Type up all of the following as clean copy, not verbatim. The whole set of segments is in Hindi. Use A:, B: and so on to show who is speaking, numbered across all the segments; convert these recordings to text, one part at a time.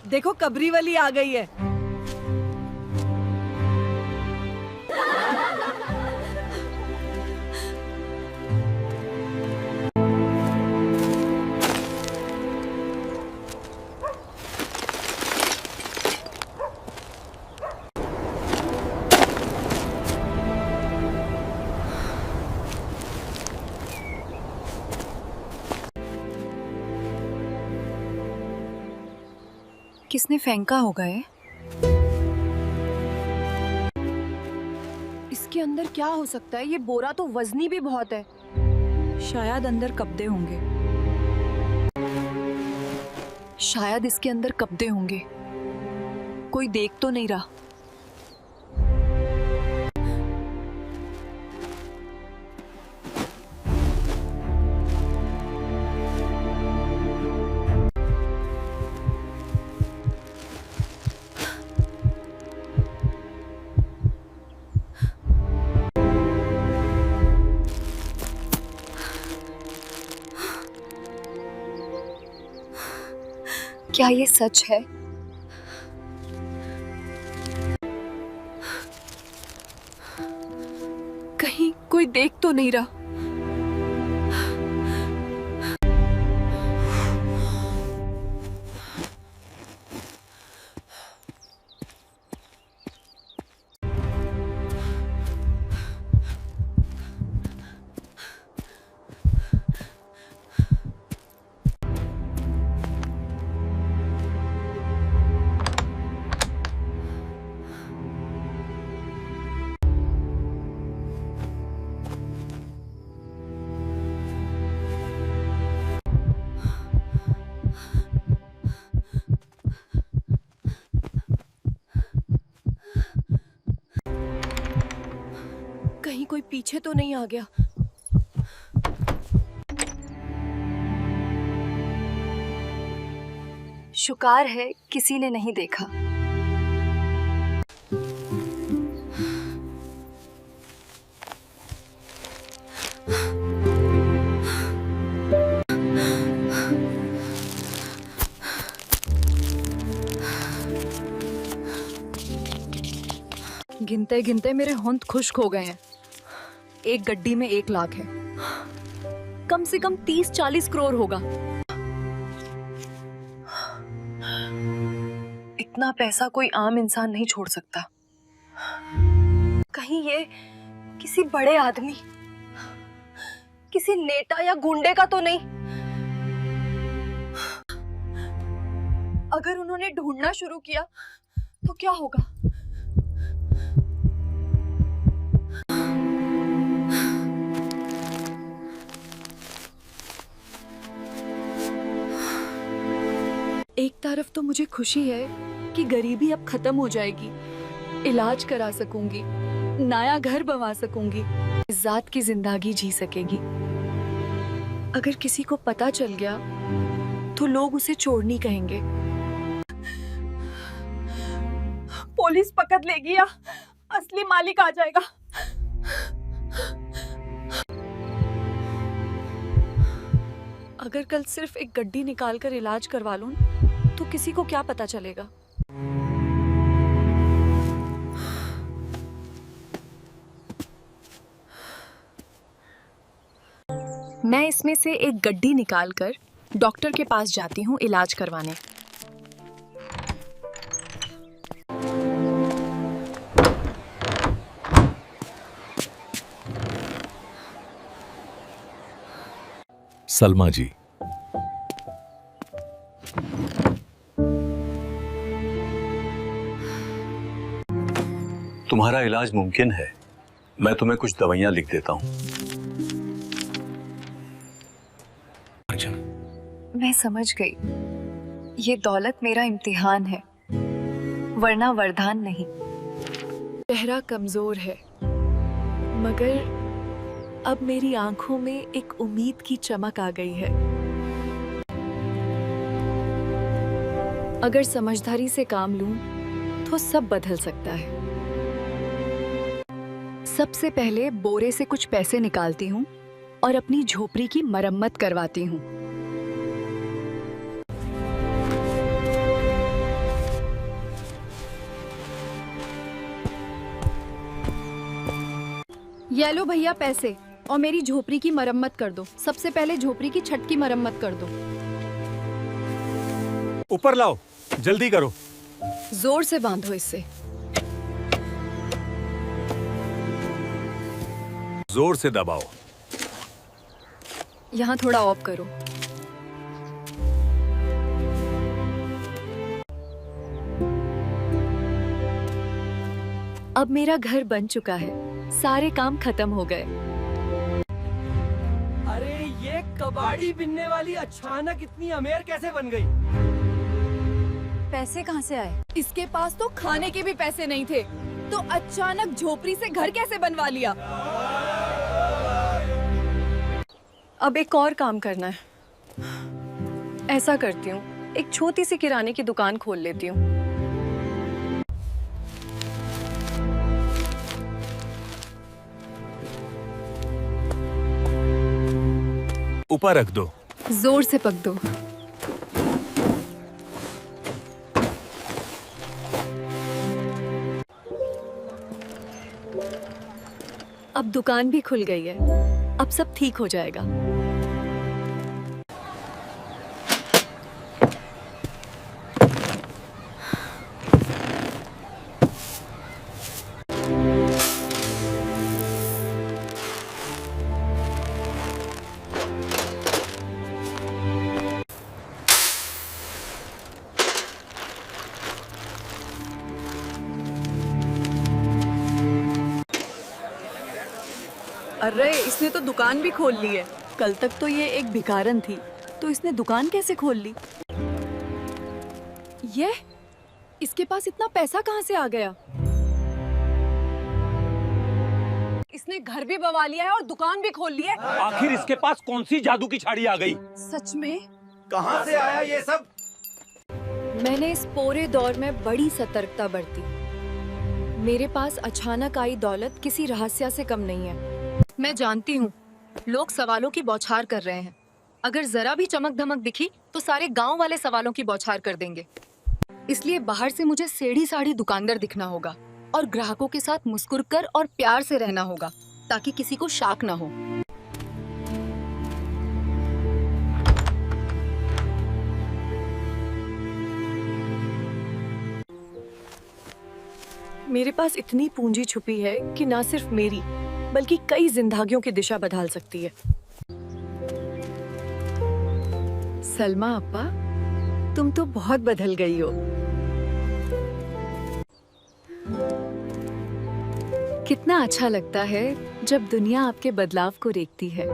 A: देखो कबरी वाली आ गई है।
B: किसने फेंका होगा ये? इसके अंदर क्या हो सकता है? ये बोरा तो वजनी भी बहुत है। शायद अंदर कपड़े होंगे। शायद इसके अंदर कपड़े होंगे। कोई देख तो नहीं रहा। क्या ये सच है? कहीं कोई देख तो नहीं रहा। कहीं कोई पीछे तो नहीं आ गया। शुक्र है किसी ने नहीं देखा। गिनते गिनते मेरे होंठ खुश्क हो गए हैं। एक गड्डी में 1 लाख है। कम से कम 30-40 करोड़ होगा। इतना पैसा कोई आम इंसान नहीं छोड़ सकता। कहीं ये किसी बड़े आदमी, किसी नेता या गुंडे का तो नहीं? अगर उन्होंने ढूंढना शुरू किया तो क्या होगा? एक तरफ तो मुझे खुशी है कि गरीबी अब खत्म हो जाएगी, इलाज करा सकूंगी, नया घर बनवा सकूंगी, इज्जत की जिंदगी जी सकेगी। अगर किसी को पता चल गया तो लोग उसे चोरनी कहेंगे। पुलिस पकड़ लेगी या असली मालिक आ जाएगा। अगर कल सिर्फ एक गड्डी निकालकर इलाज करवा लूं तो किसी को क्या पता चलेगा? मैं इसमें से एक गड्डी निकालकर डॉक्टर के पास जाती हूँ इलाज करवाने।
C: सलमा जी, तुम्हारा इलाज मुमकिन है। मैं तुम्हें कुछ दवाइयां लिख देता हूं।
B: मैं समझ गई। ये दौलत मेरा इम्तिहान है, वरना वरदान नहीं। चेहरा कमजोर है, मगर अब मेरी आंखों में एक उम्मीद की चमक आ गई है। अगर समझदारी से काम लूं तो सब बदल सकता है। सबसे पहले बोरे से कुछ पैसे निकालती हूँ और अपनी झोपड़ी की मरम्मत करवाती हूँ। ये लो भैया पैसे, और मेरी झोपड़ी की मरम्मत कर दो। सबसे पहले झोपड़ी की छत की मरम्मत कर दो।
D: ऊपर लाओ, जल्दी करो।
B: जोर से बांधो इसे।
D: जोर से दबाओ।
B: यहाँ थोड़ा ऑफ करो। अब मेरा घर बन चुका है, सारे काम खत्म हो गए।
A: अरे ये कबाड़ी बिनने वाली अचानक इतनी अमीर कैसे बन गई?
B: पैसे कहाँ से आए? इसके पास तो खाने के भी पैसे नहीं थे, तो अचानक झोपड़ी से घर कैसे बनवा लिया? अब एक और काम करना है। ऐसा करती हूँ, एक छोटी सी किराने की दुकान खोल लेती हूँ।
D: ऊपर रख दो।
B: जोर से पक दो। अब दुकान भी खुल गई है, अब सब ठीक हो जाएगा।
A: अरे इसने तो दुकान भी खोल ली है।
B: कल तक तो ये एक भिखारन थी, तो इसने दुकान कैसे खोल ली? ये इसके पास इतना पैसा कहाँ से आ गया? इसने घर भी बवा लिया है और दुकान भी खोल ली है।
D: आखिर इसके पास कौन सी जादू की छड़ी आ गई?
B: सच में
D: कहाँ से आया ये सब?
B: मैंने इस पूरे दौर में बड़ी सतर्कता बरती। मेरे पास अचानक आई दौलत किसी रहस्य से कम नहीं है। मैं जानती हूँ लोग सवालों की बौछार कर रहे हैं। अगर जरा भी चमक धमक दिखी तो सारे गांव वाले सवालों की बौछार कर देंगे। इसलिए बाहर से मुझे सेढ़ी साढ़ी दुकानदार दिखना होगा और ग्राहकों के साथ मुस्कुराकर और प्यार से रहना होगा, ताकि किसी को शाक ना हो।
A: मेरे पास इतनी पूंजी छुपी है कि ना सिर्फ मेरी बल्कि कई जिंदगियों की दिशा बदल सकती है। सलमा अप्पा, तुम तो बहुत बदल गई हो।
B: कितना अच्छा लगता है जब दुनिया आपके बदलाव को देखती है।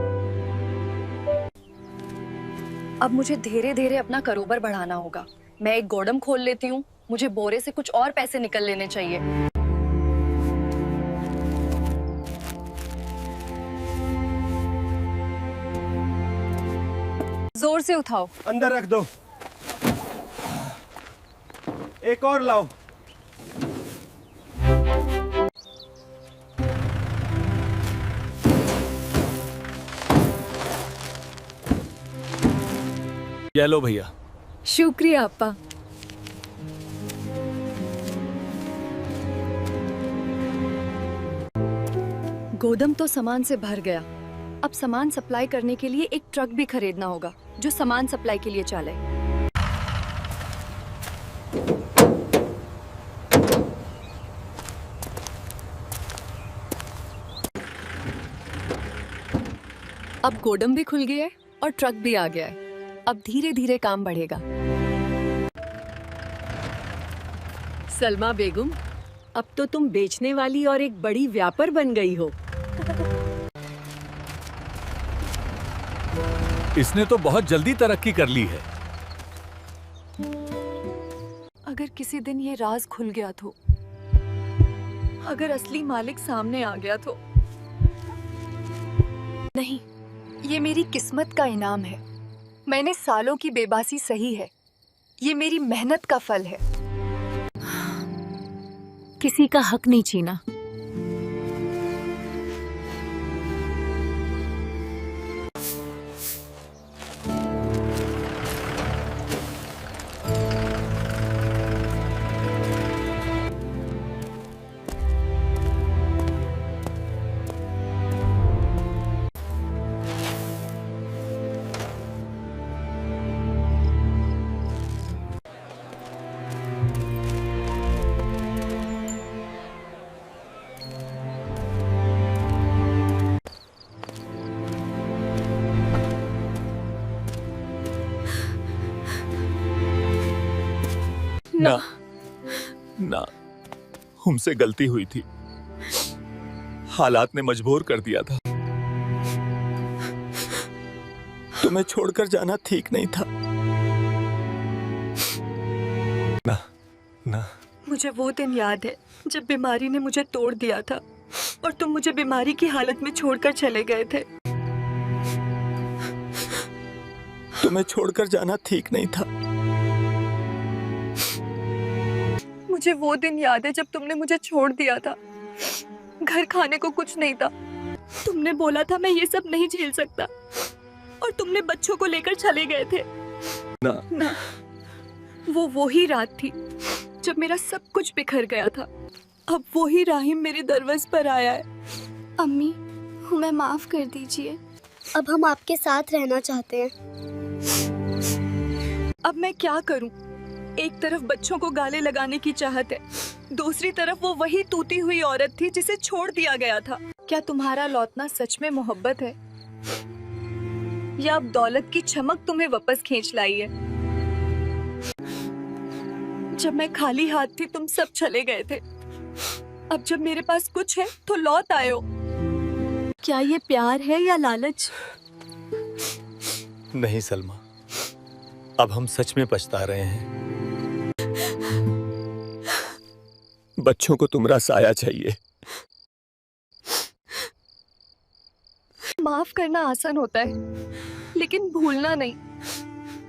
B: अब मुझे धीरे धीरे अपना कारोबार बढ़ाना होगा। मैं एक गोडम खोल लेती हूँ। मुझे बोरे से कुछ और पैसे निकल लेने चाहिए। जोर से उठाओ।
D: अंदर रख दो। एक और लाओ। ये लो भैया।
B: शुक्रिया अप्पा। गोदाम तो सामान से भर गया। अब सामान सप्लाई करने के लिए एक ट्रक भी खरीदना होगा जो सामान सप्लाई के लिए चले। अब गोदाम भी खुल गया है और ट्रक भी आ गया है। अब धीरे धीरे काम बढ़ेगा।
A: सलमा बेगम, अब तो तुम बेचने वाली और एक बड़ी व्यापार बन गई हो।
D: इसने तो बहुत जल्दी तरक्की कर ली है।
B: अगर किसी दिन ये राज खुल गया तो, अगर असली मालिक सामने आ गया तो। नहीं, ये मेरी किस्मत का इनाम है। मैंने सालों की बेबसी सही है। ये मेरी मेहनत का फल है। किसी का हक नहीं छीना।
D: ना ना, हमसे गलती हुई थी, हालात ने मजबूर कर दिया था। तुम्हें छोड़कर जाना ठीक नहीं था। ना ना,
B: मुझे वो दिन याद है जब बीमारी ने मुझे तोड़ दिया था और तुम मुझे बीमारी की हालत में छोड़कर चले गए थे।
D: तुम्हें छोड़कर जाना ठीक नहीं था।
B: मुझे वो दिन याद है जब तुमने मुझे छोड़ दिया था। घर खाने को कुछ नहीं था। तुमने बोला था मैं ये सब नहीं झेल सकता और तुमने बच्चों को लेकर चले गए थे।
D: ना,
B: वो ही रात थी जब मेरा सब कुछ बिखर गया था। अब वो ही राहिम मेरे दरवाजे पर आया है।
E: अम्मी, हमें माफ कर दीजिए। अब हम आपके साथ रहना चाहते हैं।
B: अब मैं क्या करूं? एक तरफ बच्चों को गाले लगाने की चाहत है, दूसरी तरफ वो वही टूटी हुई औरत थी जिसे छोड़ दिया गया था। क्या तुम्हारा लौटना सच में मोहब्बत है या अब दौलत की चमक तुम्हें वापस खींच लाई है? जब मैं खाली हाथ थी तुम सब चले गए थे। अब जब मेरे पास कुछ है तो लौट आए हो। क्या ये प्यार है या लालच?
D: नहीं सलमा, अब हम सच में पछता रहे हैं। बच्चों को तुम्हारा साया चाहिए।
B: माफ करना आसान होता है, लेकिन भूलना नहीं।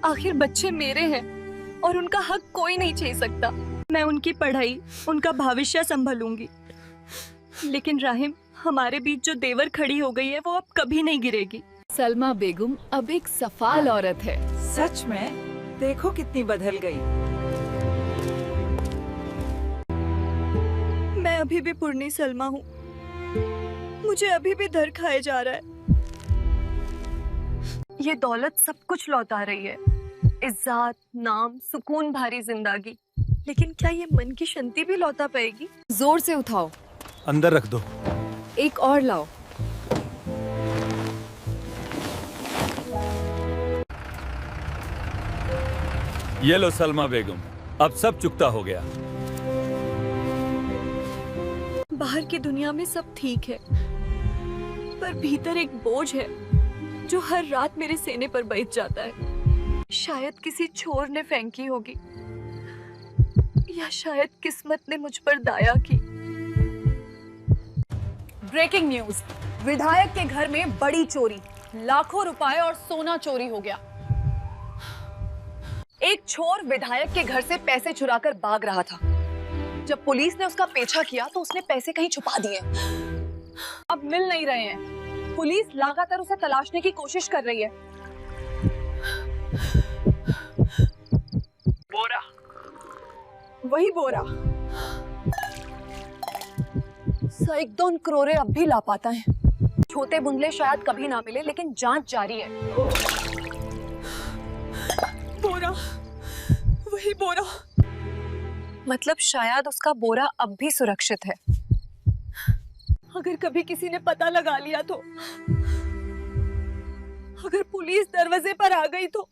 B: आखिर बच्चे मेरे हैं और उनका हक कोई नहीं छीन सकता। मैं उनकी पढ़ाई, उनका भविष्य संभालूंगी। लेकिन राहिम, हमारे बीच जो देवर खड़ी हो गई है वो अब कभी नहीं गिरेगी।
A: सलमा बेगम अब एक सफाल औरत है।
F: सच में देखो कितनी बदल गई।
B: मैं अभी भी पुरनी सलमा हूँ। मुझे अभी भी डर खाए जा रहा है। ये दौलत सब कुछ लौटा रही है, इज्जत, नाम, सुकून भरी जिंदगी। लेकिन क्या ये मन की शांति भी लौटा पाएगी?
A: जोर से उठाओ,
D: अंदर रख दो।
A: एक और लाओ।
D: ये लो सलमा बेगम, अब सब चुकता हो गया।
B: बाहर की दुनिया में सब ठीक है, पर भीतर एक बोझ है जो हर रात मेरे सीने पर बैठ जाता है। शायद किसी चोर ने फेंकी होगी, या शायद किस्मत ने मुझ पर दया की।
G: ब्रेकिंग न्यूज, विधायक के घर में बड़ी चोरी, लाखों रुपए और सोना चोरी हो गया। एक चोर विधायक के घर से पैसे चुराकर भाग रहा था। जब पुलिस ने उसका पीछा किया तो उसने पैसे कहीं छुपा दिए। अब मिल नहीं रहे हैं। पुलिस लगातार उसे तलाशने की कोशिश कर रही है। बोरा, वही बोरा। 1.2 करोड़ अब भी लापता हैं। छोटे बुंदले शायद कभी ना मिले, लेकिन जांच जारी है।
B: बोरा, वही बोरा।
G: मतलब शायद उसका बोरा अब भी सुरक्षित है।
B: अगर कभी किसी ने पता लगा लिया तो, अगर पुलिस दरवाजे पर आ गई तो।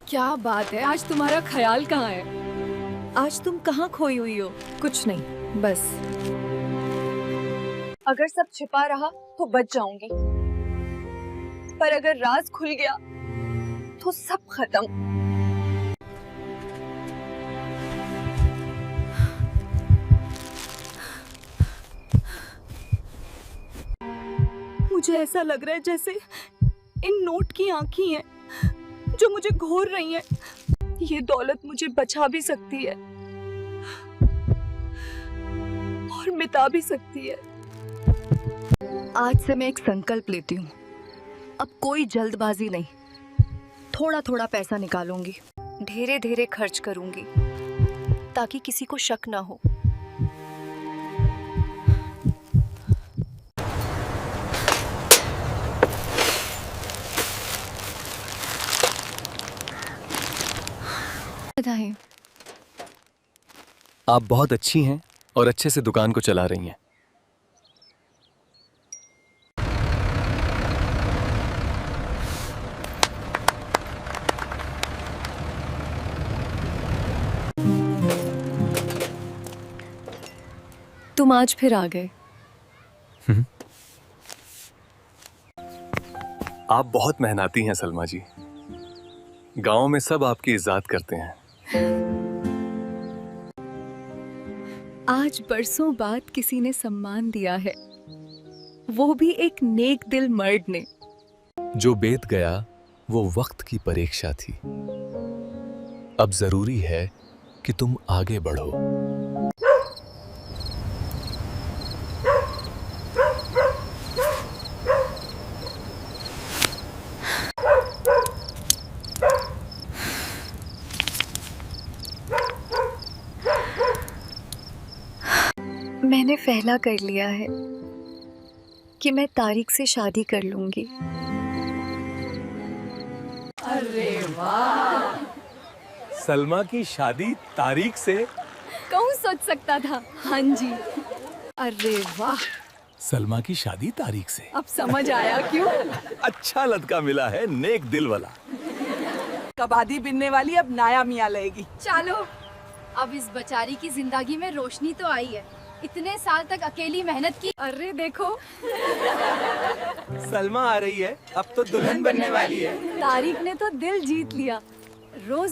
A: क्या बात है, आज तुम्हारा ख्याल कहाँ है? आज तुम कहाँ खोई हुई हो?
G: कुछ नहीं,
A: बस
G: अगर सब छिपा रहा तो बच जाऊंगी, पर अगर राज खुल गया तो सब खत्म।
B: मुझे ऐसा लग रहा है जैसे इन नोट की आंखें हैं जो मुझे घोर रही हैं। ये दौलत मुझे बचा भी सकती है और मिटा भी सकती है।
H: आज से मैं एक संकल्प लेती हूँ। अब कोई जल्दबाजी नहीं, थोड़ा थोड़ा पैसा निकालूंगी, धीरे धीरे खर्च करूंगी, ताकि किसी को शक ना हो।
B: बधाई।
D: आप बहुत अच्छी हैं और अच्छे से दुकान को चला रही हैं।
B: तुम आज फिर आ गए।
D: आप बहुत मेहनती हैं सलमा जी। गांव में सब आपकी इज्जत करते हैं।
B: आज बरसों बाद किसी ने सम्मान दिया है, वो भी एक नेक दिल मर्द ने।
D: जो बीत गया वो वक्त की परीक्षा थी। अब जरूरी है कि तुम आगे बढ़ो।
B: मैंने फैसला कर लिया है कि मैं तारिक से शादी कर लूंगी।
D: सलमा की शादी तारीख से?
B: कौन सोच सकता था। हाँ जी। अरे वाह,
D: सलमा की शादी तारीख से।
B: अब समझ आया क्यों।
D: अच्छा लड़का मिला है, नेक दिल वाला।
F: कबादी बिनने वाली अब नाया मियाँ लेगी।
H: चलो, अब इस बेचारी की जिंदगी में रोशनी तो आई है। इतने साल तक अकेली मेहनत की।
B: अरे देखो,
D: सलमा आ रही है, अब तो दुल्हन बनने वाली है।
B: तारिक ने तो दिल जीत लिया। रोज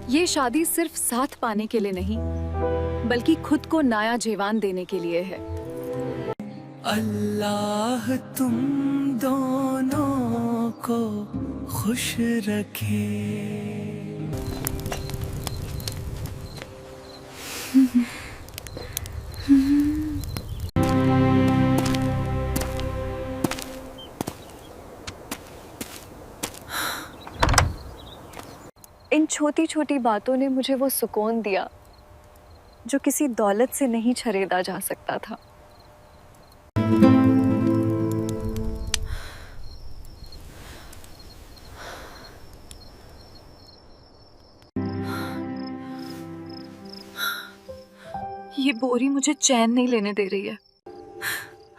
B: ये शादी सिर्फ साथ पाने के लिए नहीं, बल्कि खुद को नया जीवन देने के लिए है।
I: अल्लाह तुम दोनों को खुश रखे।
B: इन छोटी छोटी बातों ने मुझे वो सुकून दिया जो किसी दौलत से नहीं खरीदा जा सकता था। ये बोरी मुझे चैन नहीं लेने दे रही है।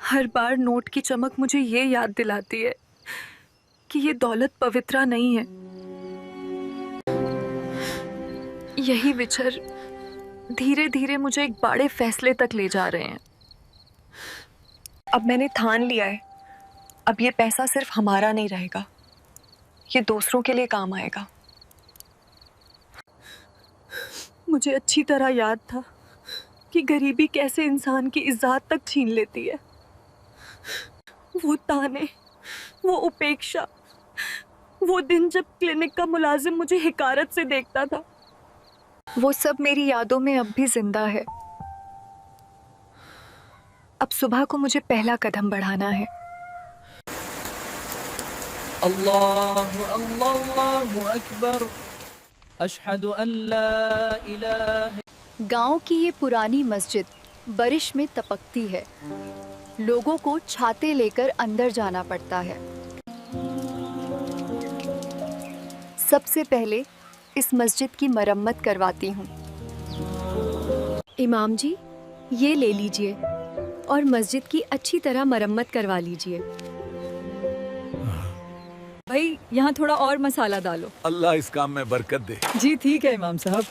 B: हर बार नोट की चमक मुझे ये याद दिलाती है कि ये दौलत पवित्रा नहीं है। यही विचार धीरे धीरे मुझे एक बड़े फैसले तक ले जा रहे हैं। अब मैंने ठान लिया है, अब ये पैसा सिर्फ हमारा नहीं रहेगा, ये दूसरों के लिए काम आएगा। मुझे अच्छी तरह याद था कि गरीबी कैसे इंसान की इज्जत तक छीन लेती है। वो ताने, वो उपेक्षा, वो दिन जब क्लिनिक का मुलाजिम मुझे हिकारत से देखता था, वो सब मेरी यादों में अब भी जिंदा है। अब सुबह को मुझे पहला कदम बढ़ाना है।
I: अल्लाहु अल्लाहु अकबर। अशहदु अल्ला इलाहा।
H: गांव की ये पुरानी मस्जिद बारिश में तपकती है। लोगों को छाते लेकर अंदर जाना पड़ता है। सबसे पहले इस मस्जिद की मरम्मत करवाती हूँ।
A: इमाम जी, ये ले लीजिए और मस्जिद की अच्छी तरह मरम्मत करवा लीजिए।
B: भाई, यहाँ थोड़ा और मसाला डालो।
C: अल्लाह इस काम में बरकत दे।
F: जी ठीक है इमाम साहब।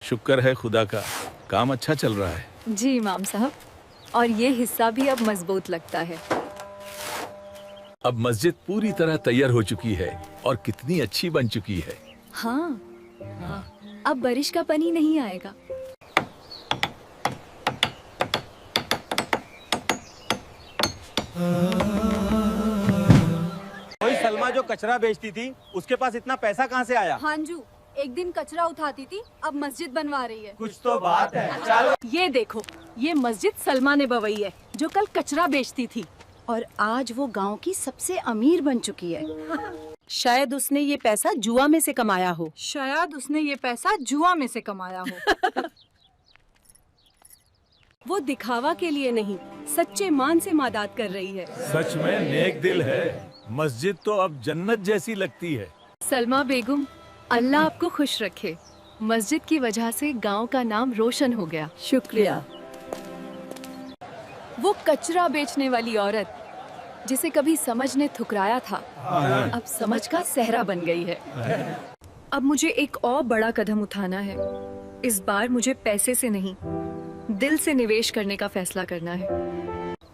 C: शुक्र है खुदा का, काम अच्छा चल रहा है।
B: जी इमाम साहब, और ये हिस्सा भी अब मजबूत लगता है।
C: अब मस्जिद पूरी तरह तैयार हो चुकी है और कितनी अच्छी बन चुकी है।
B: हाँ, अब बारिश का पानी नहीं आएगा।
J: वही सलमा जो कचरा बेचती थी, उसके पास इतना पैसा कहाँ से आया?
H: हांजू एक दिन कचरा उठाती थी, अब मस्जिद बनवा रही है।
J: कुछ तो बात है। चलो।
A: ये देखो, ये मस्जिद सलमा ने बवई है, जो कल कचरा बेचती थी और आज वो गांव की सबसे अमीर बन चुकी है। शायद उसने ये पैसा जुआ में से कमाया हो।
F: शायद उसने ये पैसा जुआ में से कमाया हो।
A: वो दिखावा के लिए नहीं, सच्चे मान से मादात कर रही है।
C: सच में नेक दिल है। मस्जिद तो अब जन्नत जैसी लगती है।
B: सलमा बेगम, अल्लाह आपको खुश रखे। मस्जिद की वजह से गांव का नाम रोशन हो गया।
A: शुक्रिया।
B: वो कचरा बेचने वाली औरत जिसे कभी समझ ने ठुकराया था, अब समझ का सहरा बन गई है। अब मुझे एक और बड़ा कदम उठाना है। इस बार मुझे पैसे से नहीं, दिल से निवेश करने का फैसला करना है।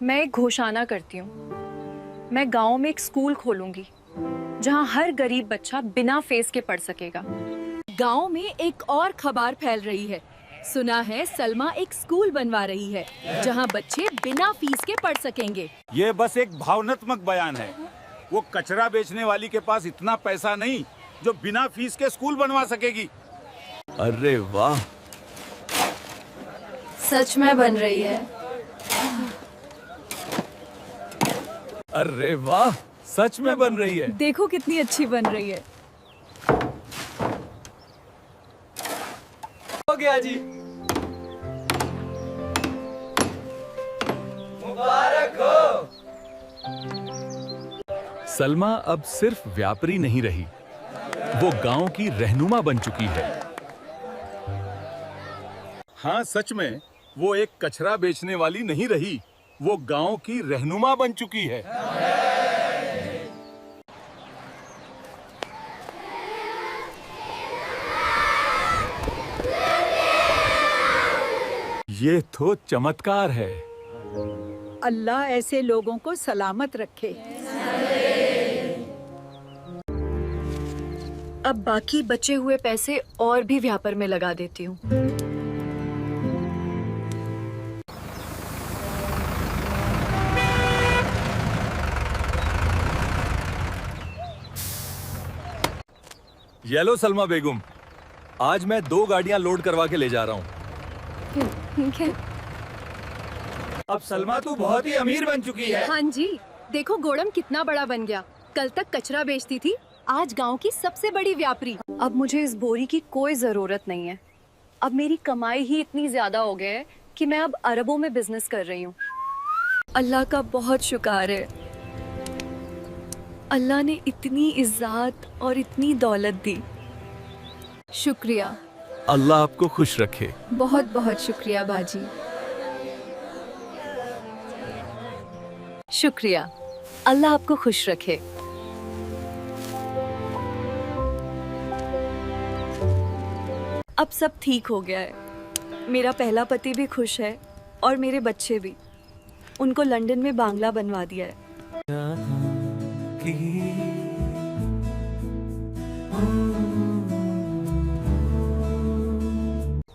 B: मैं एक घोषणा करती हूँ। मैं गांव में एक स्कूल खोलूंगी जहाँ हर गरीब बच्चा बिना फीस के पढ़ सकेगा।
A: गांव में एक और खबर फैल रही है। सुना है सलमा एक स्कूल बनवा रही है जहां बच्चे बिना फीस के पढ़ सकेंगे।
J: ये बस एक भावनात्मक बयान है। वो कचरा बेचने वाली के पास इतना पैसा नहीं जो बिना फीस के स्कूल बनवा सकेगी।
C: अरे वाह,
B: सच में बन रही है।
C: अरे वाह, सच में बन रही है।
A: देखो कितनी अच्छी बन रही है।
I: हो गया जी। मुबारक हो।
C: सलमा अब सिर्फ व्यापारी नहीं रही, वो गांव की रहनुमा बन चुकी है। हाँ, सच में वो एक कचरा बेचने वाली नहीं रही, वो गांव की रहनुमा बन चुकी है। ये तो चमत्कार है।
A: अल्लाह ऐसे लोगों को सलामत रखे।
B: अब बाकी बचे हुए पैसे और भी व्यापार में लगा देती हूँ।
C: ये लो सलमा बेगम, आज मैं 2 गाड़ियां लोड करवा के ले जा रहा हूँ।
B: ठीक है।
J: अब सलमा तू बहुत ही अमीर बन चुकी है।
A: हाँ जी, देखो गोड़म कितना बड़ा बन गया। कल तक कचरा बेचती थी, आज गांव की सबसे बड़ी व्यापारी।
B: अब मुझे इस बोरी की कोई जरूरत नहीं है। अब मेरी कमाई ही इतनी ज्यादा हो गई है कि मैं अब अरबों में बिजनेस कर रही हूँ। अल्लाह का बहुत शुक्र है। अल्लाह ने इतनी इज्जत और इतनी दौलत दी। शुक्रिया।
C: अल्लाह आपको खुश रखे।
B: बहुत बहुत शुक्रिया बाजी। शुक्रिया। अल्लाह आपको खुश रखे। अब सब ठीक हो गया है। मेरा पहला पति भी खुश है और मेरे बच्चे भी। उनको लंदन में बांग्ला बनवा दिया है।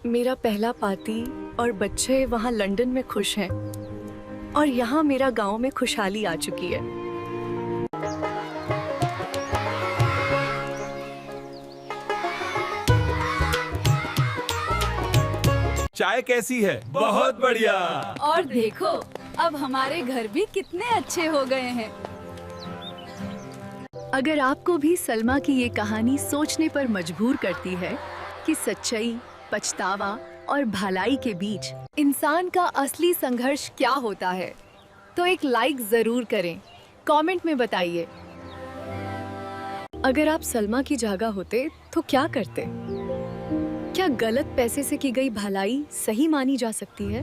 B: मेरा पहला पाती और बच्चे वहाँ लंदन में खुश हैं और यहाँ मेरा गांव में खुशहाली आ चुकी है।
C: चाय कैसी है? बहुत बढ़िया।
A: और देखो अब हमारे घर भी कितने अच्छे हो गए हैं।
B: अगर आपको भी सलमा की ये कहानी सोचने पर मजबूर करती है कि सच्चाई, पछतावा और भलाई के बीच इंसान का असली संघर्ष क्या होता है, तो एक लाइक जरूर करें। कमेंट में बताइए। अगर आप सलमा की जगह होते तो क्या करते? क्या गलत पैसे से की गई भलाई सही मानी जा सकती है?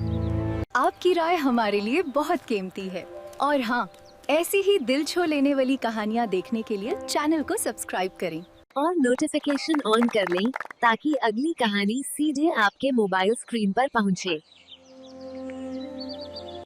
B: आपकी राय हमारे लिए बहुत कीमती है। और हाँ, ऐसी ही दिल छू लेने वाली कहानियाँ देखने के लिए चैनल को सब्सक्राइब करें
K: और नोटिफिकेशन ऑन कर लें ताकि अगली कहानी सीधे आपके मोबाइल स्क्रीन पर पहुंचे।